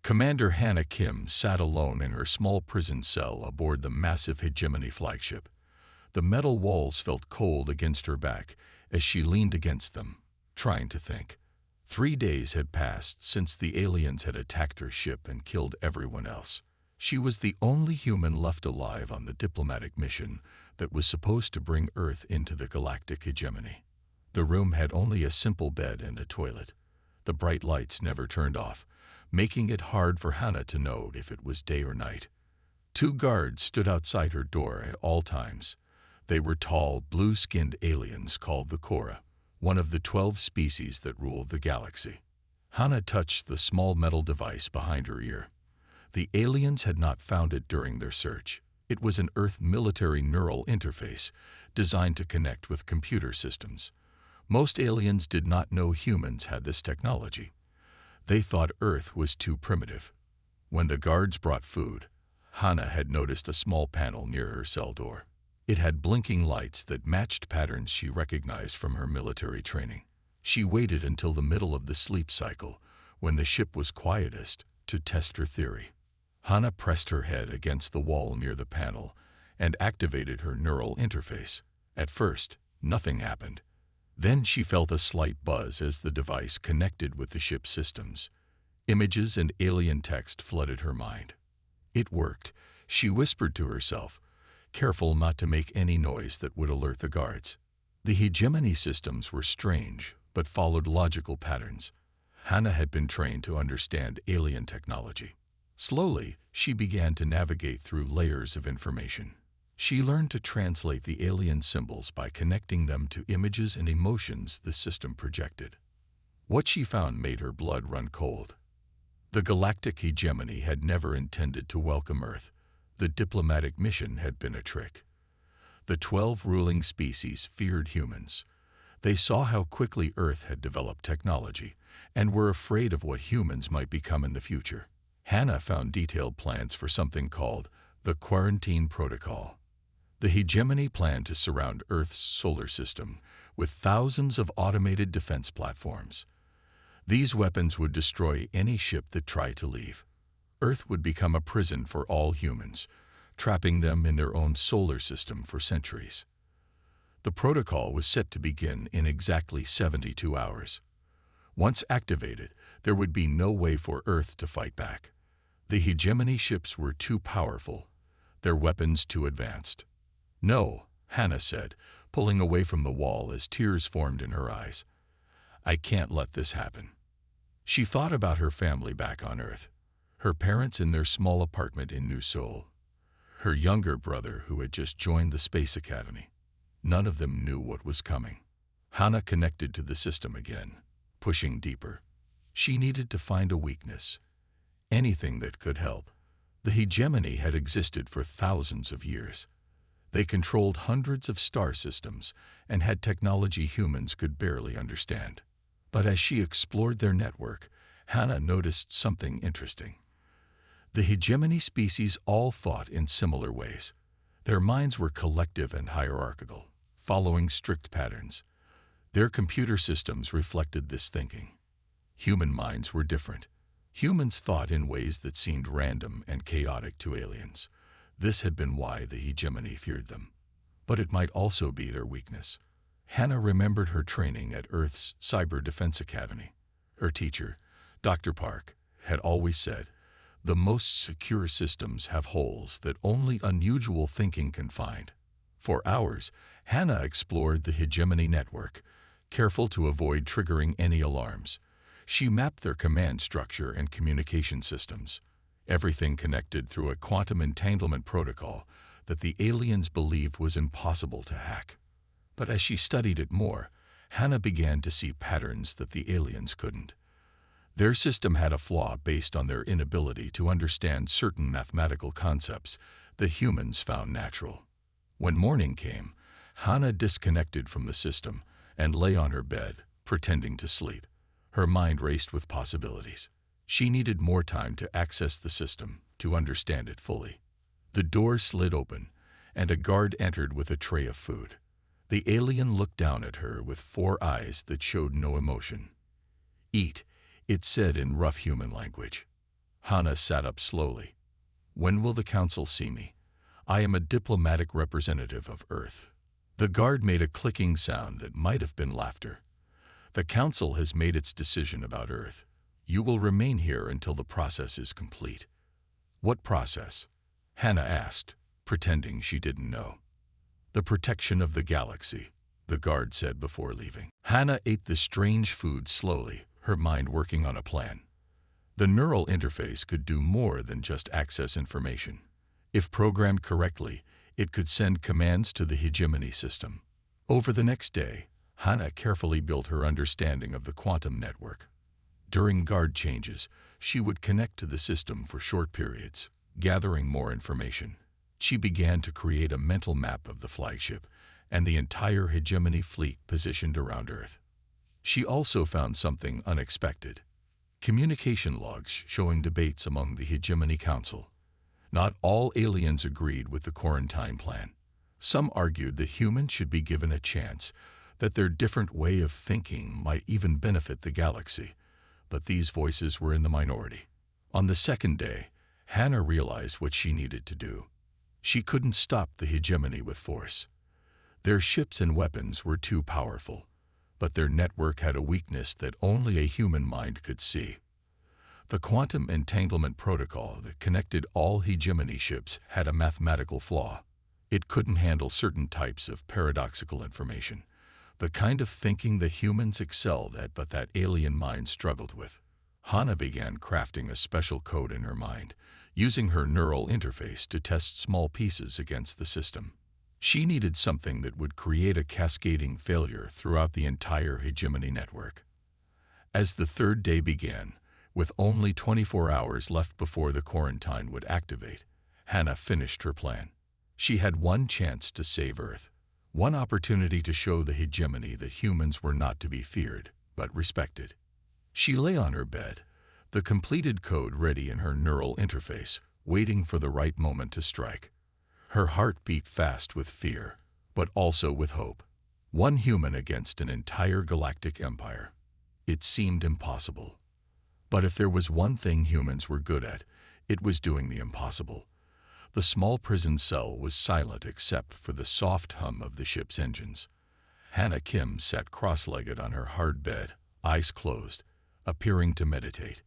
Commander Hannah Kim sat alone in her small prison cell aboard the massive Hegemony flagship. The metal walls felt cold against her back as she leaned against them, trying to think. 3 days had passed since the aliens had attacked her ship and killed everyone else. She was the only human left alive on the diplomatic mission that was supposed to bring Earth into the galactic hegemony. The room had only a simple bed and a toilet. The bright lights never turned off, making it hard for Hannah to know if it was day or night. 2 guards stood outside her door at all times. They were tall, blue-skinned aliens called the Korra, one of the 12 species that ruled the galaxy. Hannah touched the small metal device behind her ear. The aliens had not found it during their search. It was an Earth military neural interface designed to connect with computer systems. Most aliens did not know humans had this technology. They thought Earth was too primitive. When the guards brought food, Hannah had noticed a small panel near her cell door. It had blinking lights that matched patterns she recognized from her military training. She waited until the middle of the sleep cycle, when the ship was quietest, to test her theory. Hannah pressed her head against the wall near the panel and activated her neural interface. At first, nothing happened. Then she felt a slight buzz as the device connected with the ship's systems. Images and alien text flooded her mind. It worked, she whispered to herself, careful not to make any noise that would alert the guards. The hegemony systems were strange, but followed logical patterns. Hannah had been trained to understand alien technology. Slowly, she began to navigate through layers of information. She learned to translate the alien symbols by connecting them to images and emotions the system projected. What she found made her blood run cold. The galactic hegemony had never intended to welcome Earth. The diplomatic mission had been a trick. The 12 ruling species feared humans. They saw how quickly Earth had developed technology and were afraid of what humans might become in the future. Hannah found detailed plans for something called the Quarantine Protocol. The hegemony planned to surround Earth's solar system with thousands of automated defense platforms. These weapons would destroy any ship that tried to leave. Earth would become a prison for all humans, trapping them in their own solar system for centuries. The protocol was set to begin in exactly 72 hours. Once activated, there would be no way for Earth to fight back. The hegemony ships were too powerful, their weapons too advanced. "No," Hannah said, pulling away from the wall as tears formed in her eyes. "I can't let this happen." She thought about her family back on Earth, her parents in their small apartment in New Seoul, her younger brother who had just joined the Space Academy. None of them knew what was coming. Hannah connected to the system again, pushing deeper. She needed to find a weakness, anything that could help. The hegemony had existed for thousands of years. They controlled hundreds of star systems and had technology humans could barely understand. But as she explored their network, Hannah noticed something interesting. The hegemony species all thought in similar ways. Their minds were collective and hierarchical, following strict patterns. Their computer systems reflected this thinking. Human minds were different. Humans thought in ways that seemed random and chaotic to aliens. This had been why the hegemony feared them. But it might also be their weakness. Hannah remembered her training at Earth's Cyber Defense Academy. Her teacher, Dr. Park, had always said, "The most secure systems have holes that only unusual thinking can find." For hours, Hannah explored the hegemony network, careful to avoid triggering any alarms. She mapped their command structure and communication systems. Everything connected through a quantum entanglement protocol that the aliens believed was impossible to hack. But as she studied it more, Hannah began to see patterns that the aliens couldn't. Their system had a flaw based on their inability to understand certain mathematical concepts that humans found natural. When morning came, Hannah disconnected from the system and lay on her bed, pretending to sleep. Her mind raced with possibilities. She needed more time to access the system, to understand it fully. The door slid open, and a guard entered with a tray of food. The alien looked down at her with 4 eyes that showed no emotion. "Eat," it said in rough human language. Hana sat up slowly. When will the council see me? I am a diplomatic representative of Earth. The guard made a clicking sound that might have been laughter. The council has made its decision about Earth. You will remain here until the process is complete. What process? Hana asked, pretending she didn't know. The protection of the galaxy, the guard said before leaving. Hana ate the strange food slowly, her mind working on a plan. The neural interface could do more than just access information. If programmed correctly, it could send commands to the hegemony system. Over the next day, Hana carefully built her understanding of the quantum network. During guard changes, she would connect to the system for short periods, gathering more information. She began to create a mental map of the flagship and the entire hegemony fleet positioned around Earth. She also found something unexpected. Communication logs showing debates among the Hegemony Council. Not all aliens agreed with the quarantine plan. Some argued that humans should be given a chance, that their different way of thinking might even benefit the galaxy. But these voices were in the minority. On the second day, Hana realized what she needed to do. She couldn't stop the hegemony with force. Their ships and weapons were too powerful, but their network had a weakness that only a human mind could see. The quantum entanglement protocol that connected all hegemony ships had a mathematical flaw. It couldn't handle certain types of paradoxical information, the kind of thinking that humans excelled at but that alien minds struggled with. Hana began crafting a special code in her mind, using her neural interface to test small pieces against the system. She needed something that would create a cascading failure throughout the entire hegemony network. As the third day began, with only 24 hours left before the quarantine would activate, Hana finished her plan. She had one chance to save Earth, one opportunity to show the hegemony that humans were not to be feared, but respected. She lay on her bed, the completed code ready in her neural interface, waiting for the right moment to strike. Her heart beat fast with fear, but also with hope. One human against an entire galactic empire. It seemed impossible. But if there was one thing humans were good at, it was doing the impossible. The small prison cell was silent except for the soft hum of the ship's engines. Hana Kim sat cross-legged on her hard bed, eyes closed, appearing to meditate.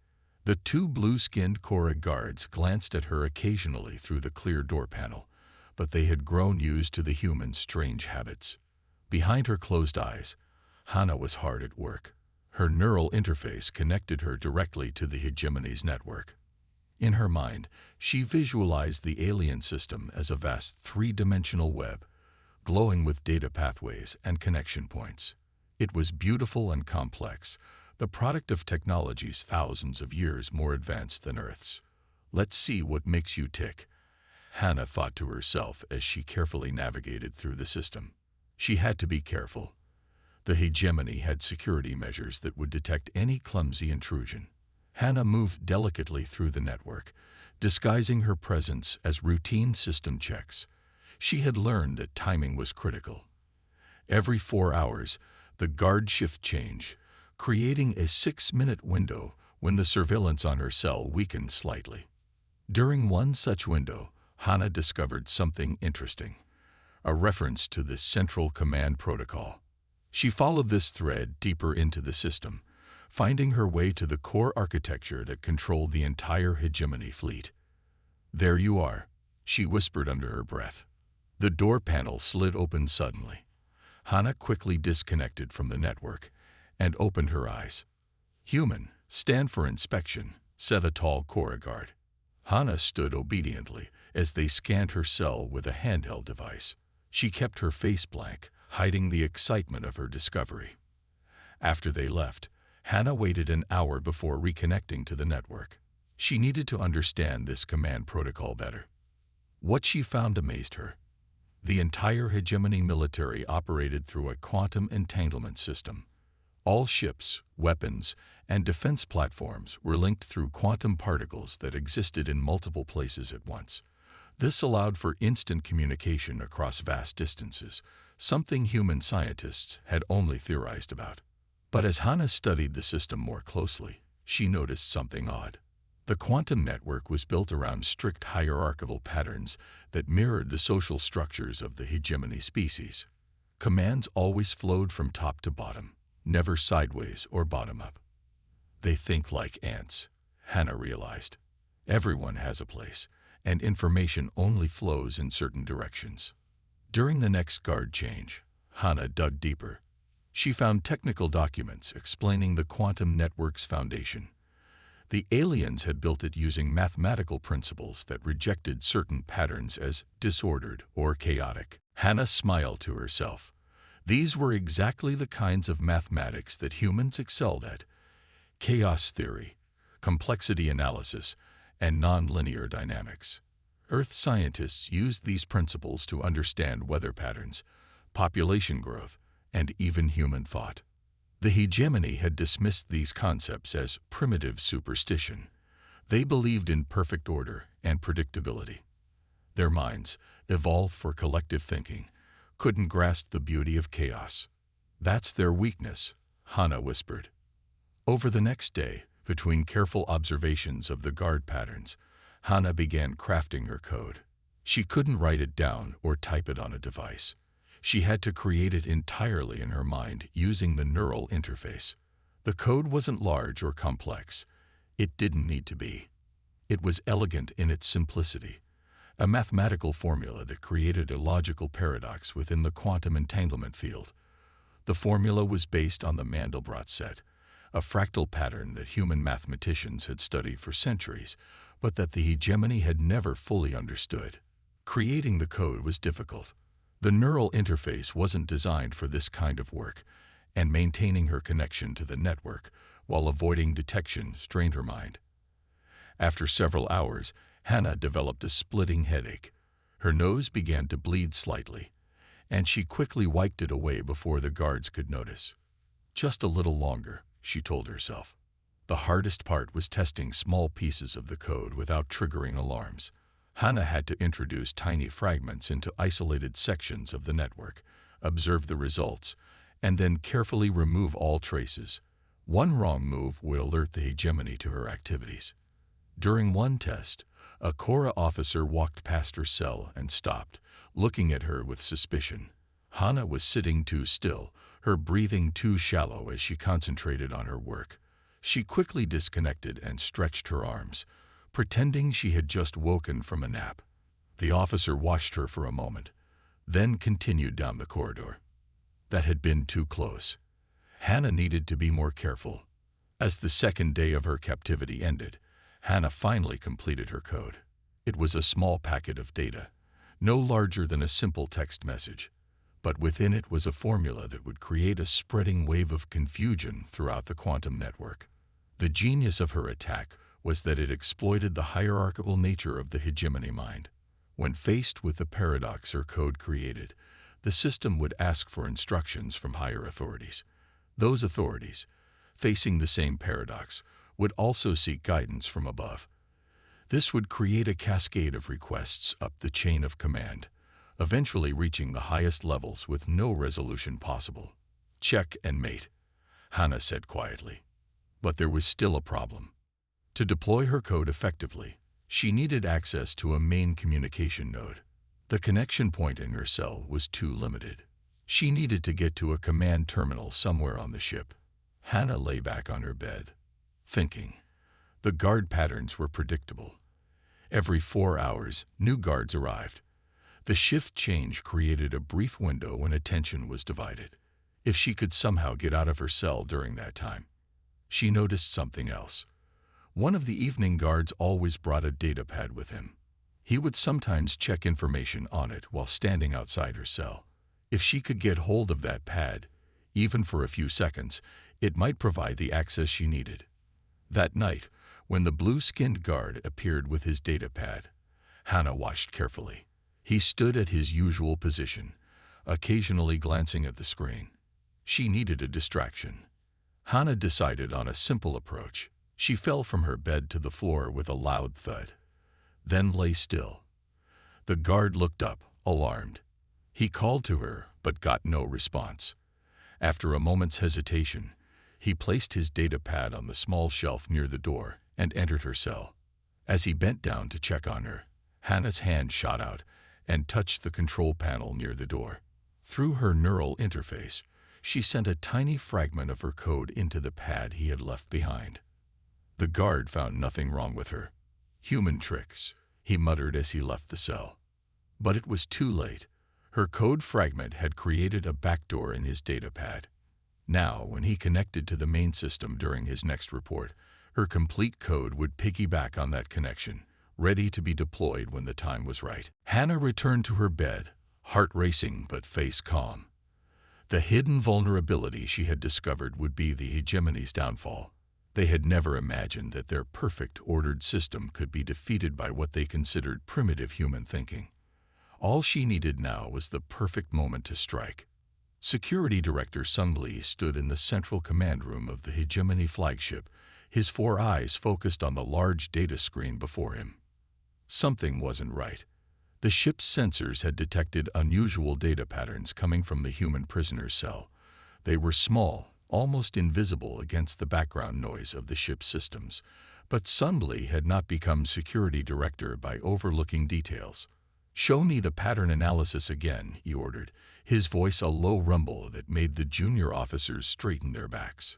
The two blue-skinned Cora guards glanced at her occasionally through the clear door panel, but they had grown used to the human's strange habits. Behind her closed eyes, Hana was hard at work. Her neural interface connected her directly to the hegemony's network. In her mind, she visualized the alien system as a vast three-dimensional web, glowing with data pathways and connection points. It was beautiful and complex, the product of technologies thousands of years more advanced than Earth's. Let's see what makes you tick, Hana thought to herself as she carefully navigated through the system. She had to be careful. The hegemony had security measures that would detect any clumsy intrusion. Hana moved delicately through the network, disguising her presence as routine system checks. She had learned that timing was critical. Every 4 hours, the guard shift change, creating a 6-minute window when the surveillance on her cell weakened slightly. During one such window, Hana discovered something interesting, a reference to the Central Command Protocol. She followed this thread deeper into the system, finding her way to the core architecture that controlled the entire hegemony fleet. "There you are," she whispered under her breath. The door panel slid open suddenly. Hana quickly disconnected from the network and opened her eyes. "Human, stand for inspection," said a tall Cora guard. Hana stood obediently as they scanned her cell with a handheld device. She kept her face blank, hiding the excitement of her discovery. After they left, Hana waited an hour before reconnecting to the network. She needed to understand this command protocol better. What she found amazed her. The entire hegemony military operated through a quantum entanglement system. All ships, weapons, and defense platforms were linked through quantum particles that existed in multiple places at once. This allowed for instant communication across vast distances, something human scientists had only theorized about. But as Hana studied the system more closely, she noticed something odd. The quantum network was built around strict hierarchical patterns that mirrored the social structures of the hegemony species. Commands always flowed from top to bottom, never sideways or bottom up. They think like ants, Hannah realized. Everyone has a place, and information only flows in certain directions. During the next guard change, Hannah dug deeper. She found technical documents explaining the quantum network's foundation. The aliens had built it using mathematical principles that rejected certain patterns as disordered or chaotic. Hannah smiled to herself. These were exactly the kinds of mathematics that humans excelled at: chaos theory, complexity analysis, and nonlinear dynamics. Earth scientists used these principles to understand weather patterns, population growth, and even human thought. The hegemony had dismissed these concepts as primitive superstition. They believed in perfect order and predictability. Their minds, evolved for collective thinking, couldn't grasp the beauty of chaos. That's their weakness, Hannah whispered. Over the next day, between careful observations of the guard patterns, Hannah began crafting her code. She couldn't write it down or type it on a device. She had to create it entirely in her mind using the neural interface. The code wasn't large or complex. It didn't need to be. It was elegant in its simplicity, a mathematical formula that created a logical paradox within the quantum entanglement field. The formula was based on the Mandelbrot set, a fractal pattern that human mathematicians had studied for centuries, but that the hegemony had never fully understood. Creating the code was difficult. The neural interface wasn't designed for this kind of work, and maintaining her connection to the network while avoiding detection strained her mind. After several hours, Hannah developed a splitting headache. Her nose began to bleed slightly, and she quickly wiped it away before the guards could notice. Just a little longer, she told herself. The hardest part was testing small pieces of the code without triggering alarms. Hannah had to introduce tiny fragments into isolated sections of the network, observe the results, and then carefully remove all traces. One wrong move would alert the hegemony to her activities. During one test, a Cora officer walked past her cell and stopped, looking at her with suspicion. Hannah was sitting too still, her breathing too shallow as she concentrated on her work. She quickly disconnected and stretched her arms, pretending she had just woken from a nap. The officer watched her for a moment, then continued down the corridor. That had been too close. Hannah needed to be more careful. As the second day of her captivity ended, Hannah finally completed her code. It was a small packet of data, no larger than a simple text message, but within it was a formula that would create a spreading wave of confusion throughout the quantum network. The genius of her attack was that it exploited the hierarchical nature of the hegemony mind. When faced with the paradox her code created, the system would ask for instructions from higher authorities. Those authorities, facing the same paradox, would also seek guidance from above. This would create a cascade of requests up the chain of command, eventually reaching the highest levels with no resolution possible. Check and mate, Hannah said quietly. But there was still a problem. To deploy her code effectively, she needed access to a main communication node. The connection point in her cell was too limited. She needed to get to a command terminal somewhere on the ship. Hannah lay back on her bed, thinking. The guard patterns were predictable. Every 4 hours, new guards arrived. The shift change created a brief window when attention was divided. If she could somehow get out of her cell during that time. She noticed something else. One of the evening guards always brought a data pad with him. He would sometimes check information on it while standing outside her cell. If she could get hold of that pad, even for a few seconds, it might provide the access she needed. That night, when the blue-skinned guard appeared with his data pad, Hannah watched carefully. He stood at his usual position, occasionally glancing at the screen. She needed a distraction. Hannah decided on a simple approach. She fell from her bed to the floor with a loud thud, then lay still. The guard looked up, alarmed. He called to her, but got no response. After a moment's hesitation, he placed his data pad on the small shelf near the door and entered her cell. As he bent down to check on her, Hannah's hand shot out and touched the control panel near the door. Through her neural interface, she sent a tiny fragment of her code into the pad he had left behind. The guard found nothing wrong with her. "Human tricks," he muttered as he left the cell. But it was too late. Her code fragment had created a backdoor in his data pad. Now, when he connected to the main system during his next report, her complete code would piggyback on that connection, ready to be deployed when the time was right. Hannah returned to her bed, heart racing but face calm. The hidden vulnerability she had discovered would be the hegemony's downfall. They had never imagined that their perfect, ordered system could be defeated by what they considered primitive human thinking. All she needed now was the perfect moment to strike. Security Director Sung Lee stood in the central command room of the Hegemony flagship, his 4 eyes focused on the large data screen before him. Something wasn't right. The ship's sensors had detected unusual data patterns coming from the human prisoner's cell. They were small, almost invisible against the background noise of the ship's systems. But Sung Lee had not become security director by overlooking details. "Show me the pattern analysis again," he ordered, his voice a low rumble that made the junior officers straighten their backs.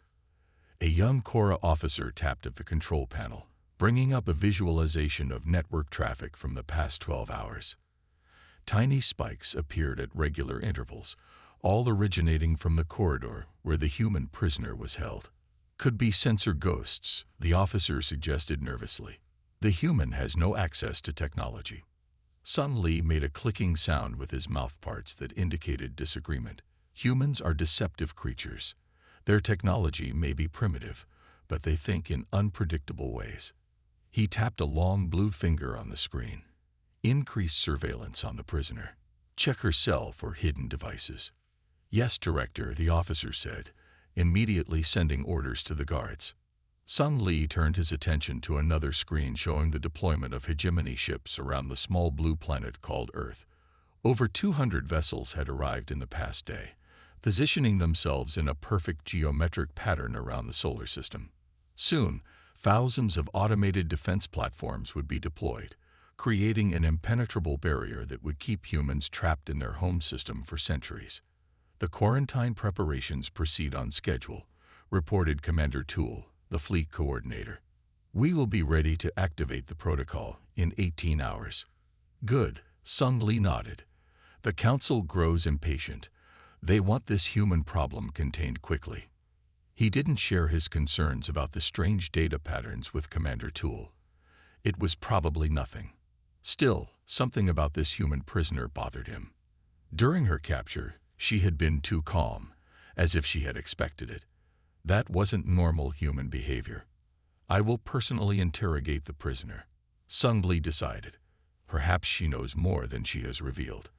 A young Cora officer tapped at the control panel, bringing up a visualization of network traffic from the past 12 hours. Tiny spikes appeared at regular intervals, all originating from the corridor where the human prisoner was held. "Could be sensor ghosts," the officer suggested nervously. "The human has no access to technology." Sung Lee made a clicking sound with his mouthparts that indicated disagreement. "Humans are deceptive creatures. Their technology may be primitive, but they think in unpredictable ways." He tapped a long blue finger on the screen. "Increase surveillance on the prisoner. Check her cell for hidden devices." "Yes, Director," the officer said, immediately sending orders to the guards. Sung Lee turned his attention to another screen showing the deployment of hegemony ships around the small blue planet called Earth. Over 200 vessels had arrived in the past day, positioning themselves in a perfect geometric pattern around the solar system. Soon, thousands of automated defense platforms would be deployed, creating an impenetrable barrier that would keep humans trapped in their home system for centuries. "The quarantine preparations proceed on schedule," reported Commander Toole, the fleet coordinator. "We will be ready to activate the protocol in 18 hours. "Good," Sung Lee nodded. "The Council grows impatient. They want this human problem contained quickly." He didn't share his concerns about the strange data patterns with Commander Toole. It was probably nothing. Still, something about this human prisoner bothered him. During her capture, she had been too calm, as if she had expected it. That wasn't normal human behavior. "I will personally interrogate the prisoner," Sung Lee decided. Perhaps she knows more than she has revealed.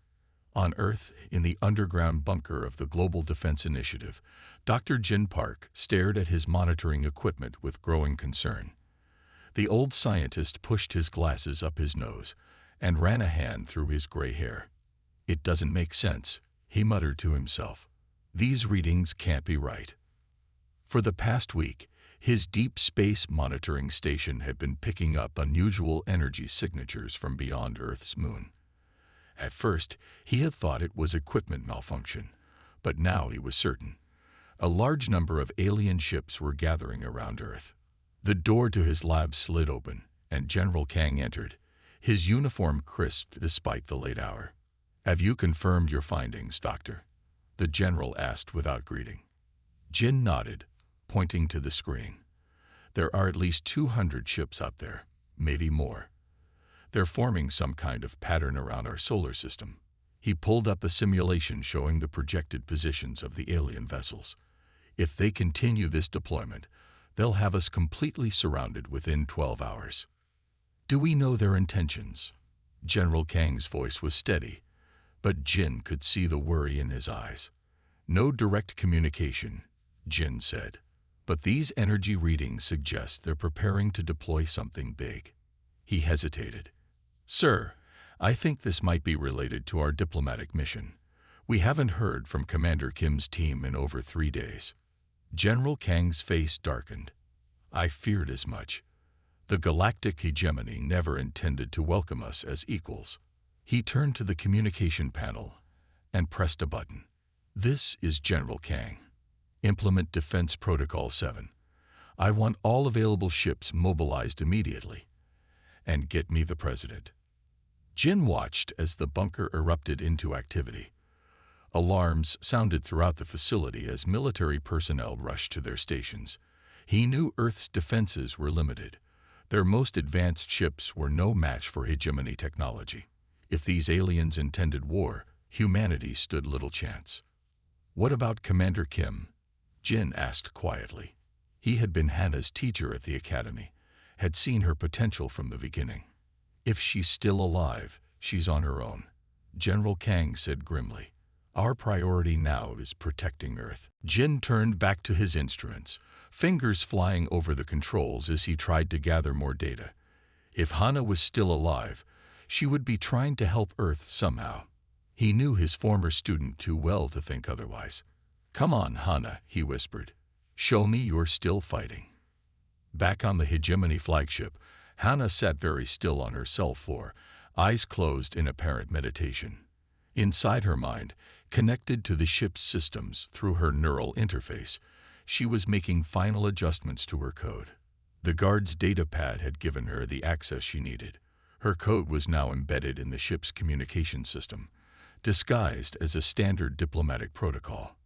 On Earth, in the underground bunker of the Global Defense Initiative, Dr. Jin Park stared at his monitoring equipment with growing concern. The old scientist pushed his glasses up his nose and ran a hand through his gray hair. "It doesn't make sense," he muttered to himself. "These readings can't be right." For the past week, his deep space monitoring station had been picking up unusual energy signatures from beyond Earth's moon. At first, he had thought it was equipment malfunction, but now he was certain. A large number of alien ships were gathering around Earth. The door to his lab slid open, and General Kang entered, his uniform crisp despite the late hour. "Have you confirmed your findings, Doctor?" the general asked without greeting. Jin nodded, pointing to the screen. "There are at least 200 ships out there, maybe more. They're forming some kind of pattern around our solar system." He pulled up a simulation showing the projected positions of the alien vessels. "If they continue this deployment, they'll have us completely surrounded within 12 hours. "Do we know their intentions?" General Kang's voice was steady, but Jin could see the worry in his eyes. "No direct communication," Jin said. "But these energy readings suggest they're preparing to deploy something big." He hesitated. "Sir, I think this might be related to our diplomatic mission. We haven't heard from Commander Kim's team in over 3 days." General Kang's face darkened. "I feared as much. The galactic hegemony never intended to welcome us as equals. He turned to the communication panel and pressed a button. This is General Kang. Implement Defense Protocol 7. I want all available ships mobilized immediately. And get me the president. Jin watched as the bunker erupted into activity. Alarms sounded throughout the facility as military personnel rushed to their stations. He knew Earth's defenses were limited. Their most advanced ships were no match for hegemony technology. If these aliens intended war, humanity stood little chance. What about Commander Kim? Jin asked quietly. He had been Hannah's teacher at the academy, had seen her potential from the beginning. If she's still alive, she's on her own. General Kang said grimly. Our priority now is protecting Earth. Jin turned back to his instruments, fingers flying over the controls as he tried to gather more data. If Hannah was still alive, she would be trying to help Earth somehow. He knew his former student too well to think otherwise. Come on, Hannah, he whispered. Show me you're still fighting. Back on the hegemony flagship, Hannah sat very still on her cell floor, eyes closed in apparent meditation. Inside her mind, connected to the ship's systems through her neural interface, she was making final adjustments to her code. The guard's data pad had given her the access she needed. Her code was now embedded in the ship's communication system, disguised as a standard diplomatic protocol.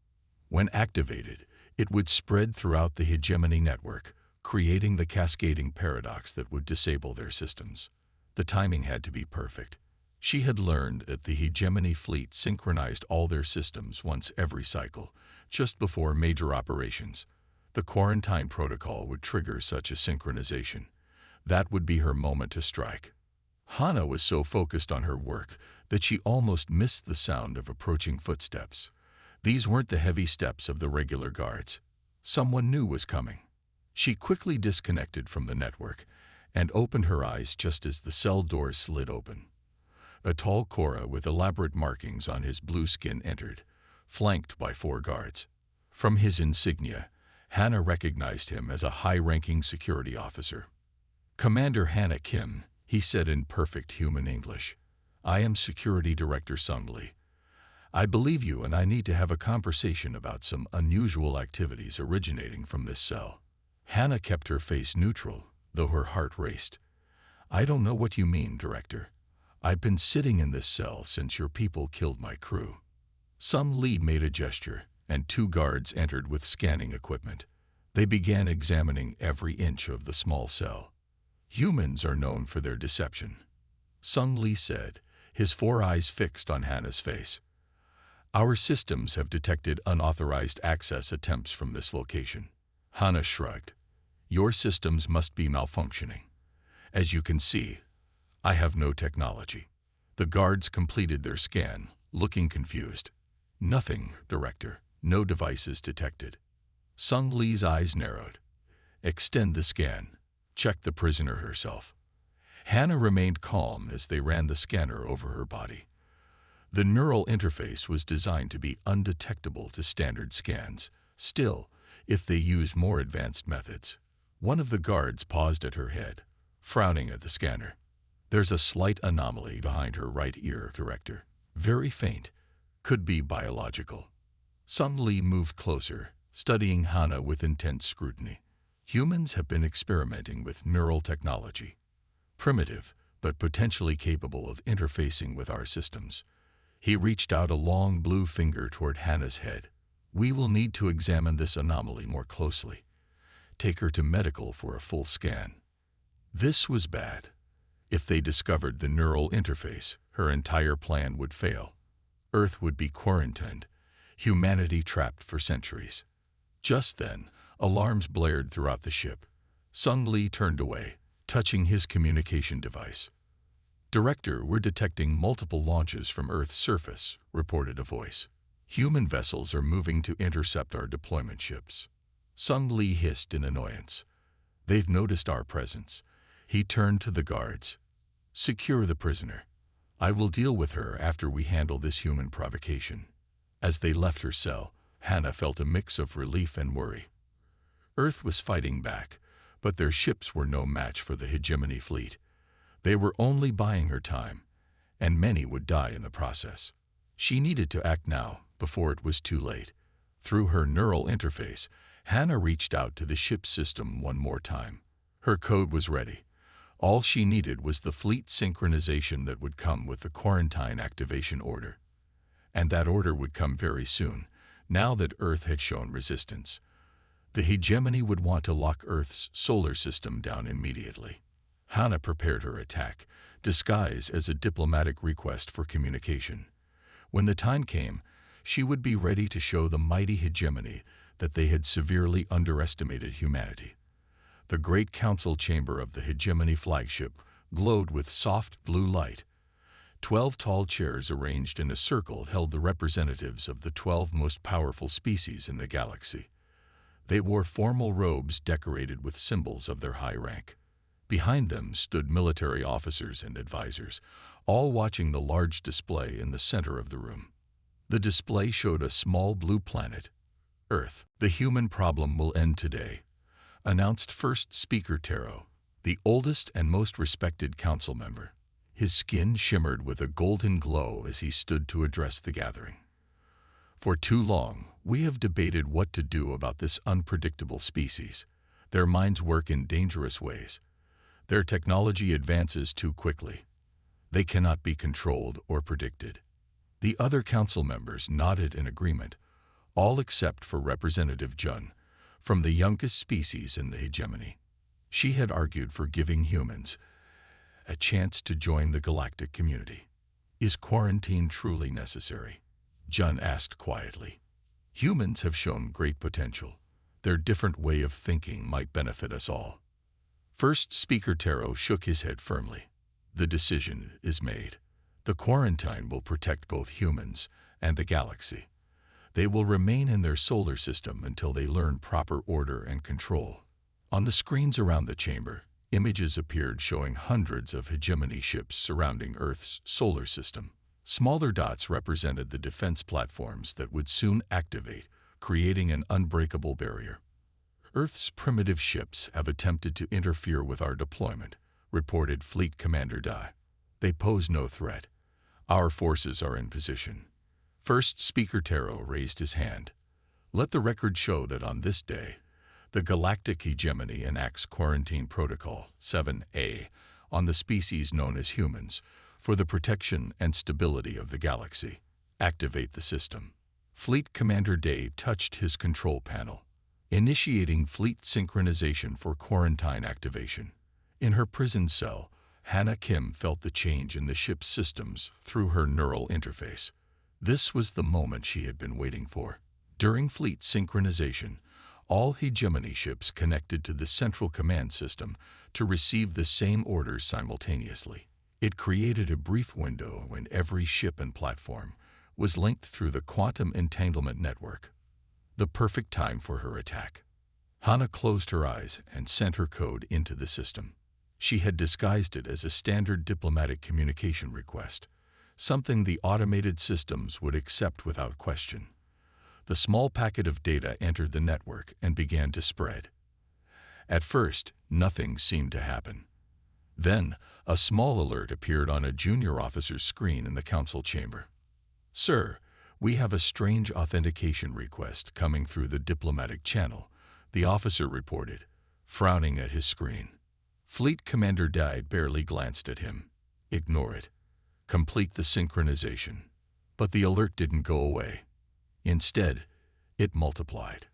When activated, it would spread throughout the hegemony network, creating the cascading paradox that would disable their systems. The timing had to be perfect. She had learned that the hegemony fleet synchronized all their systems once every cycle, just before major operations. The quarantine protocol would trigger such a synchronization. That would be her moment to strike. Hannah was so focused on her work that she almost missed the sound of approaching footsteps. These weren't the heavy steps of the regular guards. Someone new was coming. She quickly disconnected from the network and opened her eyes just as the cell doors slid open. A tall Korra with elaborate markings on his blue skin entered, flanked by 4 guards. From his insignia, Hannah recognized him as a high-ranking security officer. Commander Hannah Kim, he said in perfect human English. I am Security Director Sung Lee. I believe you and I need to have a conversation about some unusual activities originating from this cell. Hannah kept her face neutral, though her heart raced. I don't know what you mean, Director. I've been sitting in this cell since your people killed my crew. Sung Lee made a gesture, and 2 guards entered with scanning equipment. They began examining every inch of the small cell. Humans are known for their deception, Sung Lee said, his 4 eyes fixed on Hannah's face. Our systems have detected unauthorized access attempts from this location. Hannah shrugged. Your systems must be malfunctioning. As you can see, I have no technology. The guards completed their scan, looking confused. Nothing, Director. No devices detected. Sung Lee's eyes narrowed. Extend the scan. Check the prisoner herself. Hannah remained calm as they ran the scanner over her body. The neural interface was designed to be undetectable to standard scans. Still, if they used more advanced methods. One of the guards paused at her head, frowning at the scanner. There's a slight anomaly behind her right ear, Director. Very faint. Could be biological. Sung Lee moved closer, studying Hannah with intense scrutiny. Humans have been experimenting with neural technology. Primitive, but potentially capable of interfacing with our systems. He reached out a long blue finger toward Hannah's head. We will need to examine this anomaly more closely. Take her to medical for a full scan. This was bad. If they discovered the neural interface, her entire plan would fail. Earth would be quarantined, humanity trapped for centuries. Just then, alarms blared throughout the ship. Sung Lee turned away, touching his communication device. Director, we're detecting multiple launches from Earth's surface, reported a voice. Human vessels are moving to intercept our deployment ships. Sung Lee hissed in annoyance. They've noticed our presence. He turned to the guards. Secure the prisoner. I will deal with her after we handle this human provocation. As they left her cell, Hannah felt a mix of relief and worry. Earth was fighting back, But their ships were no match for the hegemony fleet. They were only buying her time, and many would die in the process. She needed to act now, before it was too late. Through her neural interface, Hannah reached out to the ship's system one more time. Her code was ready. All she needed was the fleet synchronization that would come with the quarantine activation order. And that order would come very soon, now that Earth had shown resistance. The hegemony would want to lock Earth's solar system down immediately. Hannah prepared her attack, disguised as a diplomatic request for communication. When the time came, she would be ready to show the mighty hegemony that they had severely underestimated humanity. The great council chamber of the hegemony flagship glowed with soft blue light. 12 tall chairs arranged in a circle held the representatives of the 12 most powerful species in the galaxy. They wore formal robes decorated with symbols of their high rank. Behind them stood military officers and advisors, all watching the large display in the center of the room. The display showed a small blue planet, Earth. "The human problem will end today," announced First Speaker Taro, the oldest and most respected council member. His skin shimmered with a golden glow as he stood to address the gathering. "For too long, we have debated what to do about this unpredictable species. Their minds work in dangerous ways. Their technology advances too quickly. They cannot be controlled or predicted." The other council members nodded in agreement, all except for Representative Jun, from the youngest species in the hegemony. She had argued for giving humans a chance to join the galactic community. "Is quarantine truly necessary?" Jun asked quietly. "Humans have shown great potential. Their different way of thinking might benefit us all." First Speaker Taro shook his head firmly. "The decision is made. The quarantine will protect both humans and the galaxy. They will remain in their solar system until they learn proper order and control." On the screens around the chamber, images appeared showing hundreds of hegemony ships surrounding Earth's solar system. Smaller dots represented the defense platforms that would soon activate, creating an unbreakable barrier. "Earth's primitive ships have attempted to interfere with our deployment," reported Fleet Commander Dai. "They pose no threat. Our forces are in position." First Speaker Taro raised his hand. "Let the record show that on this day, the Galactic Hegemony enacts Quarantine Protocol 7A on the species known as humans for the protection and stability of the galaxy. Activate the system." Fleet Commander Dai touched his control panel, initiating fleet synchronization for quarantine activation. In her prison cell, Hannah Kim felt the change in the ship's systems through her neural interface. This was the moment she had been waiting for. During fleet synchronization, all hegemony ships connected to the central command system to receive the same orders simultaneously. It created a brief window when every ship and platform was linked through the quantum entanglement network. The perfect time for her attack. Hannah closed her eyes and sent her code into the system. She had disguised it as a standard diplomatic communication request, something the automated systems would accept without question. The small packet of data entered the network and began to spread. At first, nothing seemed to happen. Then, a small alert appeared on a junior officer's screen in the council chamber. "Sir, we have a strange authentication request coming through the diplomatic channel," the officer reported, frowning at his screen. Fleet Commander Dai barely glanced at him. "Ignore it. Complete the synchronization." But the alert didn't go away. Instead, it multiplied.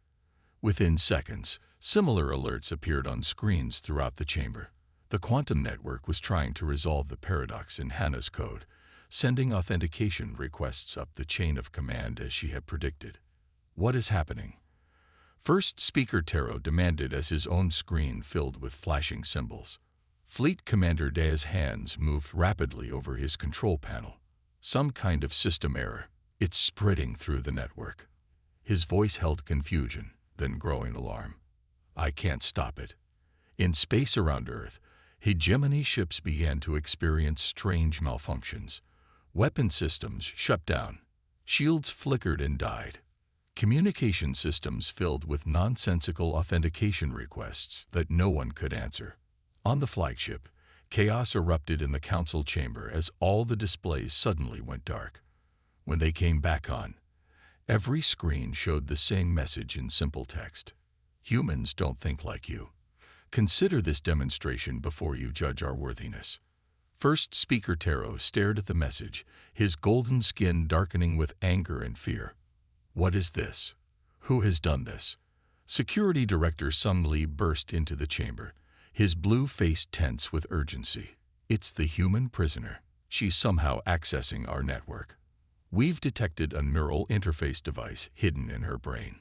Within seconds, similar alerts appeared on screens throughout the chamber. The quantum network was trying to resolve the paradox in Hannah's code, sending authentication requests up the chain of command as she had predicted. "What is happening?" First Speaker Taro demanded as his own screen filled with flashing symbols. Fleet Commander Dai's hands moved rapidly over his control panel. "Some kind of system error. It's spreading through the network." His voice held confusion, then growing alarm. "I can't stop it." In space around Earth, hegemony ships began to experience strange malfunctions. Weapon systems shut down. Shields flickered and died. Communication systems filled with nonsensical authentication requests that no one could answer. On the flagship, chaos erupted in the council chamber as all the displays suddenly went dark. When they came back on, every screen showed the same message in simple text. Humans don't think like you. Consider this demonstration before you judge our worthiness. First Speaker Taro stared at the message, his golden skin darkening with anger and fear. What is this? Who has done this? Security Director Sung Lee burst into the chamber, his blue face tense with urgency. It's the human prisoner. She's somehow accessing our network. We've detected a neural interface device hidden in her brain.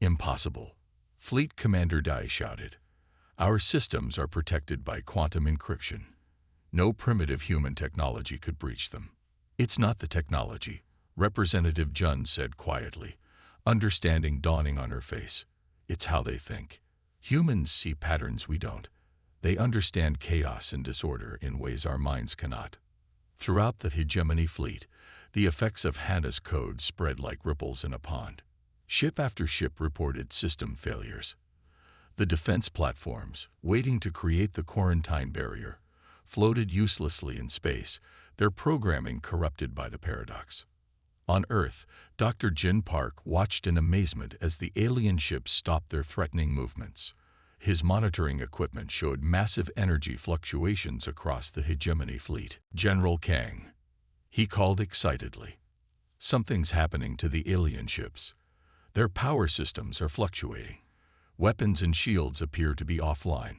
Impossible. Fleet Commander Dai shouted. Our systems are protected by quantum encryption. No primitive human technology could breach them. It's not the technology, Representative Jun said quietly, understanding dawning on her face. It's how they think. Humans see patterns we don't. They understand chaos and disorder in ways our minds cannot. Throughout the hegemony fleet, the effects of Hannah's code spread like ripples in a pond. Ship after ship reported system failures. The defense platforms, waiting to create the quarantine barrier, floated uselessly in space, their programming corrupted by the paradox. On Earth, Dr. Jin Park watched in amazement as the alien ships stopped their threatening movements. His monitoring equipment showed massive energy fluctuations across the hegemony fleet. General Kang, he called excitedly. Something's happening to the alien ships. Their power systems are fluctuating. Weapons and shields appear to be offline.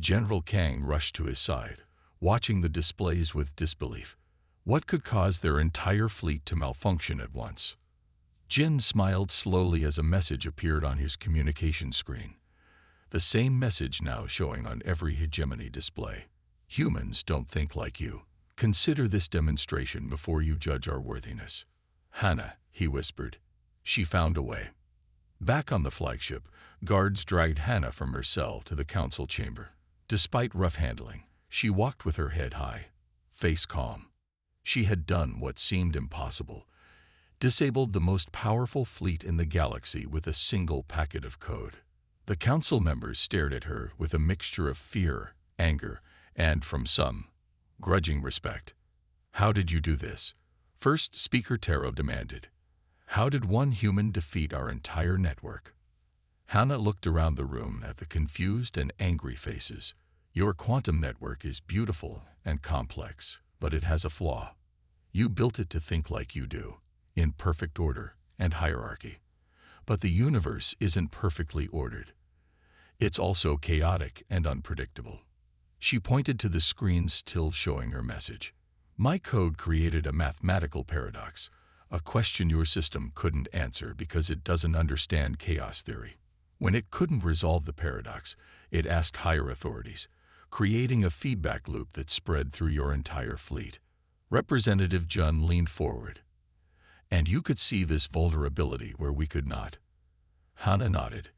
General Kang rushed to his side, watching the displays with disbelief. What could cause their entire fleet to malfunction at once? Jin smiled slowly as a message appeared on his communication screen. The same message now showing on every hegemony display. Humans don't think like you. Consider this demonstration before you judge our worthiness. Hannah, he whispered. She found a way. Back on the flagship, guards dragged Hannah from her cell to the council chamber. Despite rough handling, she walked with her head high, face calm. She had done what seemed impossible, disabled the most powerful fleet in the galaxy with a single packet of code. The council members stared at her with a mixture of fear, anger, and, from some, grudging respect. How did you do this? First Speaker Taro demanded. How did one human defeat our entire network? Hannah looked around the room at the confused and angry faces. Your quantum network is beautiful and complex, but it has a flaw. You built it to think like you do, in perfect order and hierarchy. But the universe isn't perfectly ordered. It's also chaotic and unpredictable. She pointed to the screen still showing her message. My code created a mathematical paradox, a question your system couldn't answer because it doesn't understand chaos theory. When it couldn't resolve the paradox, it asked higher authorities, creating a feedback loop that spread through your entire fleet. Representative Jun leaned forward. And you could see this vulnerability where we could not. Hannah nodded.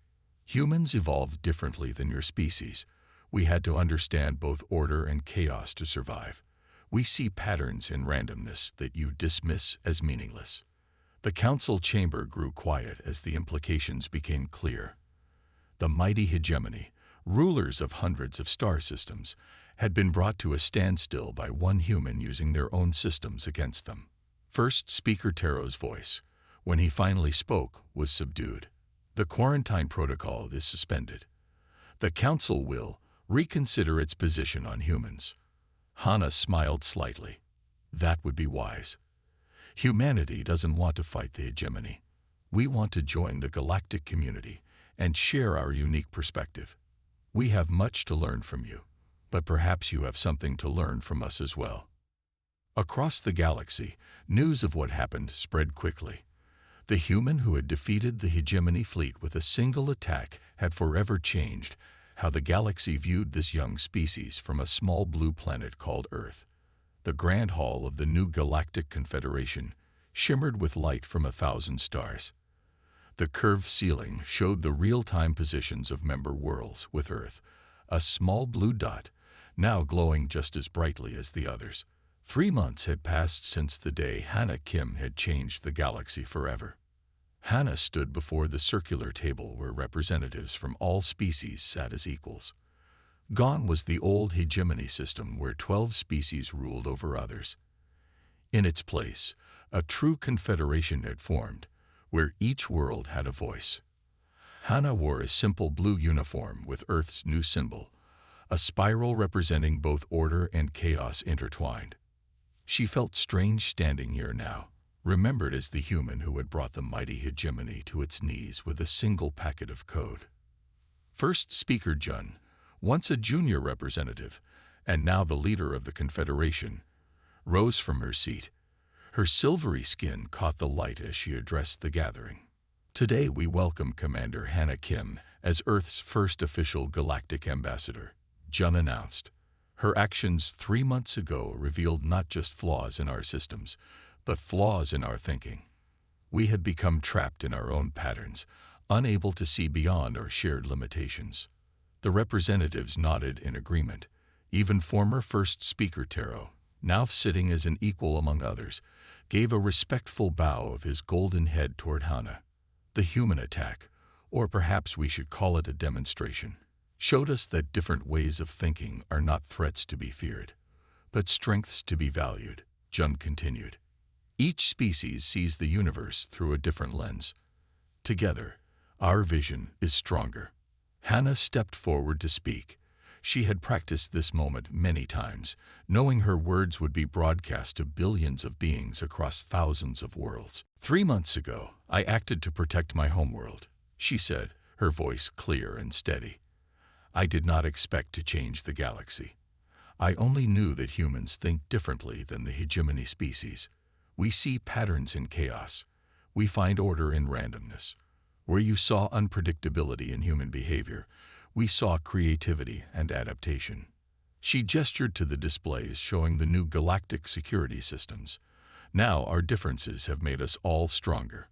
Humans evolved differently than your species. We had to understand both order and chaos to survive. We see patterns in randomness that you dismiss as meaningless. The council chamber grew quiet as the implications became clear. The mighty hegemony, rulers of hundreds of star systems, had been brought to a standstill by one human using their own systems against them. First Speaker Taro's voice, when he finally spoke, was subdued. The quarantine protocol is suspended. The council will reconsider its position on humans. Hannah smiled slightly. That would be wise. Humanity doesn't want to fight the hegemony. We want to join the galactic community and share our unique perspective. We have much to learn from you, but perhaps you have something to learn from us as well. Across the galaxy, news of what happened spread quickly. The human who had defeated the hegemony fleet with a single attack had forever changed how the galaxy viewed this young species from a small blue planet called Earth. The Grand Hall of the new Galactic Confederation shimmered with light from 1,000 stars. The curved ceiling showed the real-time positions of member worlds, with Earth, a small blue dot, now glowing just as brightly as the others. 3 months had passed since the day Hannah Kim had changed the galaxy forever. Hannah stood before the circular table where representatives from all species sat as equals. Gone was the old hegemony system where 12 species ruled over others. In its place, a true confederation had formed, where each world had a voice. Hannah wore a simple blue uniform with Earth's new symbol, a spiral representing both order and chaos intertwined. She felt strange standing here now, remembered as the human who had brought the mighty hegemony to its knees with a single packet of code. First speaker Jun, once a junior representative, and now the leader of the Confederation, rose from her seat. Her silvery skin caught the light as she addressed the gathering. Today we welcome Commander Hannah Kim as Earth's first official galactic ambassador, Jun announced. Her actions 3 months ago revealed not just flaws in our systems, but flaws in our thinking. We had become trapped in our own patterns, unable to see beyond our shared limitations. The representatives nodded in agreement. Even former First Speaker Taro, now sitting as an equal among others, gave a respectful bow of his golden head toward Hannah. The human attack, or perhaps we should call it a demonstration, showed us that different ways of thinking are not threats to be feared, but strengths to be valued, Jun continued. Each species sees the universe through a different lens. Together, our vision is stronger. Hannah stepped forward to speak. She had practiced this moment many times, knowing her words would be broadcast to billions of beings across thousands of worlds. 3 months ago, I acted to protect my homeworld, she said, her voice clear and steady. I did not expect to change the galaxy. I only knew that humans think differently than the hegemony species. We see patterns in chaos. We find order in randomness. Where you saw unpredictability in human behavior, we saw creativity and adaptation. She gestured to the displays showing the new galactic security systems. Now our differences have made us all stronger.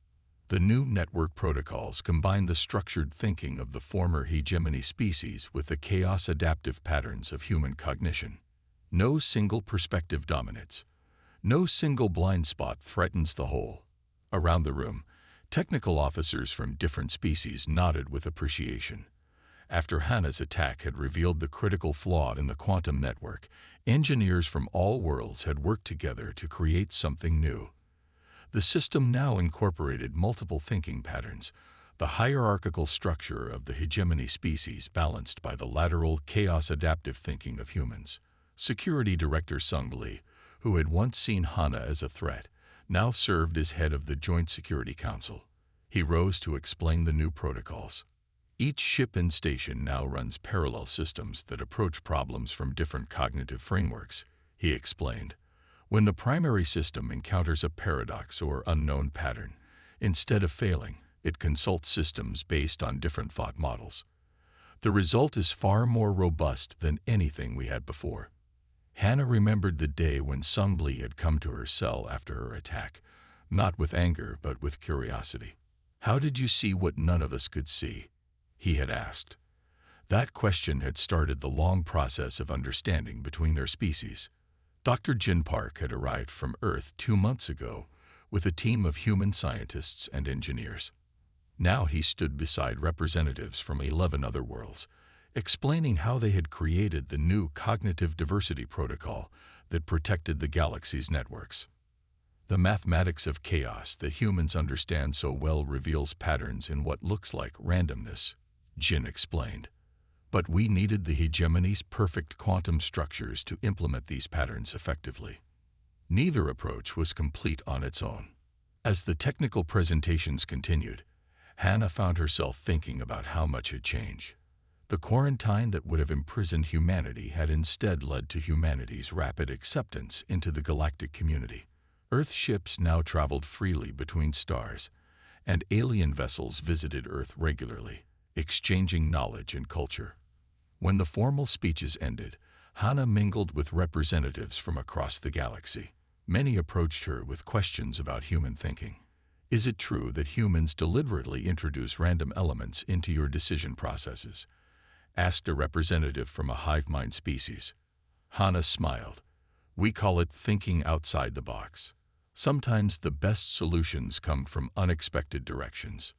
The new network protocols combine the structured thinking of the former hegemony species with the chaos-adaptive patterns of human cognition. No single perspective dominates. No single blind spot threatens the whole. Around the room, technical officers from different species nodded with appreciation. After Hannah's attack had revealed the critical flaw in the quantum network, engineers from all worlds had worked together to create something new. The system now incorporated multiple thinking patterns, the hierarchical structure of the hegemony species balanced by the lateral chaos-adaptive thinking of humans. Security Director Sung Lee, who had once seen Hannah as a threat, now served as head of the Joint Security Council. He rose to explain the new protocols. Each ship and station now runs parallel systems that approach problems from different cognitive frameworks, he explained. When the primary system encounters a paradox or unknown pattern, instead of failing, it consults systems based on different thought models. The result is far more robust than anything we had before. Hannah remembered the day when Sung Lee had come to her cell after her attack, not with anger but with curiosity. How did you see what none of us could see? He had asked. That question had started the long process of understanding between their species. Dr. Jin Park had arrived from Earth 2 months ago with a team of human scientists and engineers. Now he stood beside representatives from 11 other worlds, explaining how they had created the new cognitive diversity protocol that protected the galaxy's networks. The mathematics of chaos that humans understand so well reveals patterns in what looks like randomness, Jin explained. But we needed the hegemony's perfect quantum structures to implement these patterns effectively. Neither approach was complete on its own. As the technical presentations continued, Hannah found herself thinking about how much had changed. The quarantine that would have imprisoned humanity had instead led to humanity's rapid acceptance into the galactic community. Earth ships now traveled freely between stars, and alien vessels visited Earth regularly, exchanging knowledge and culture. When the formal speeches ended, Hannah mingled with representatives from across the galaxy. Many approached her with questions about human thinking. Is it true that humans deliberately introduce random elements into your decision processes? Asked a representative from a hive mind species. Hannah smiled. We call it thinking outside the box. Sometimes the best solutions come from unexpected directions.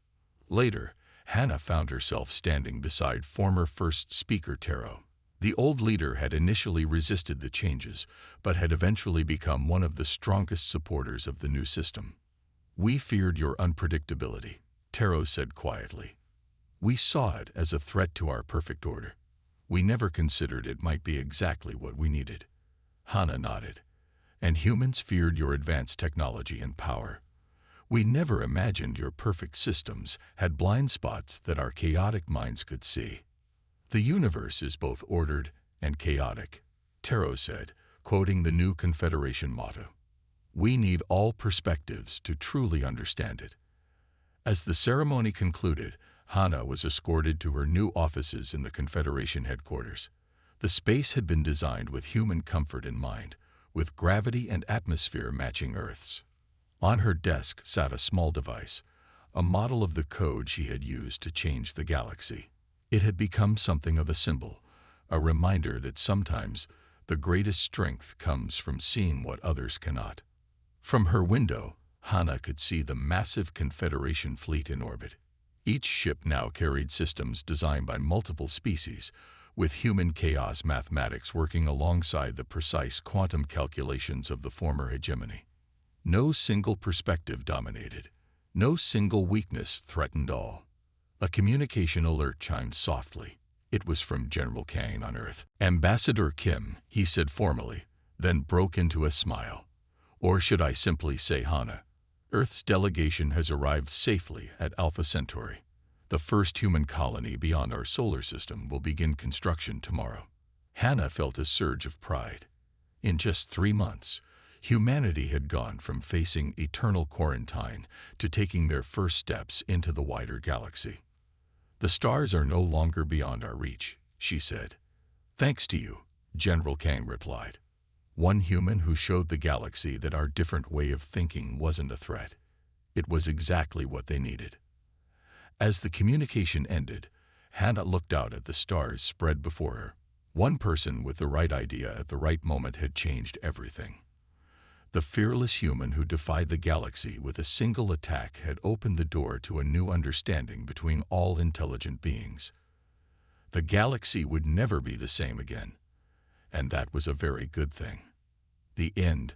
Later, Hannah found herself standing beside former First Speaker Taro. The old leader had initially resisted the changes, but had eventually become one of the strongest supporters of the new system. "We feared your unpredictability," Taro said quietly. "We saw it as a threat to our perfect order. We never considered it might be exactly what we needed." Hannah nodded. "And humans feared your advanced technology and power. We never imagined your perfect systems had blind spots that our chaotic minds could see." "The universe is both ordered and chaotic," Taro said, quoting the new Confederation motto. "We need all perspectives to truly understand it." As the ceremony concluded, Hannah was escorted to her new offices in the Confederation headquarters. The space had been designed with human comfort in mind, with gravity and atmosphere matching Earth's. On her desk sat a small device, a model of the code she had used to change the galaxy. It had become something of a symbol, a reminder that sometimes the greatest strength comes from seeing what others cannot. From her window, Hannah could see the massive Confederation fleet in orbit. Each ship now carried systems designed by multiple species, with human chaos mathematics working alongside the precise quantum calculations of the former hegemony. No single perspective dominated. No single weakness threatened all. A communication alert chimed softly. It was from General Kang on Earth. "Ambassador Kim," he said formally, then broke into a smile. "Or should I simply say Hannah? Earth's delegation has arrived safely at Alpha Centauri. The first human colony beyond our solar system will begin construction tomorrow." Hannah felt a surge of pride. In just 3 months, humanity had gone from facing eternal quarantine to taking their first steps into the wider galaxy. "The stars are no longer beyond our reach," she said. "Thanks to you," General Kang replied. "One human who showed the galaxy that our different way of thinking wasn't a threat. It was exactly what they needed." As the communication ended, Hannah looked out at the stars spread before her. One person with the right idea at the right moment had changed everything. The fearless human who defied the galaxy with a single attack had opened the door to a new understanding between all intelligent beings. The galaxy would never be the same again, and that was a very good thing. The end.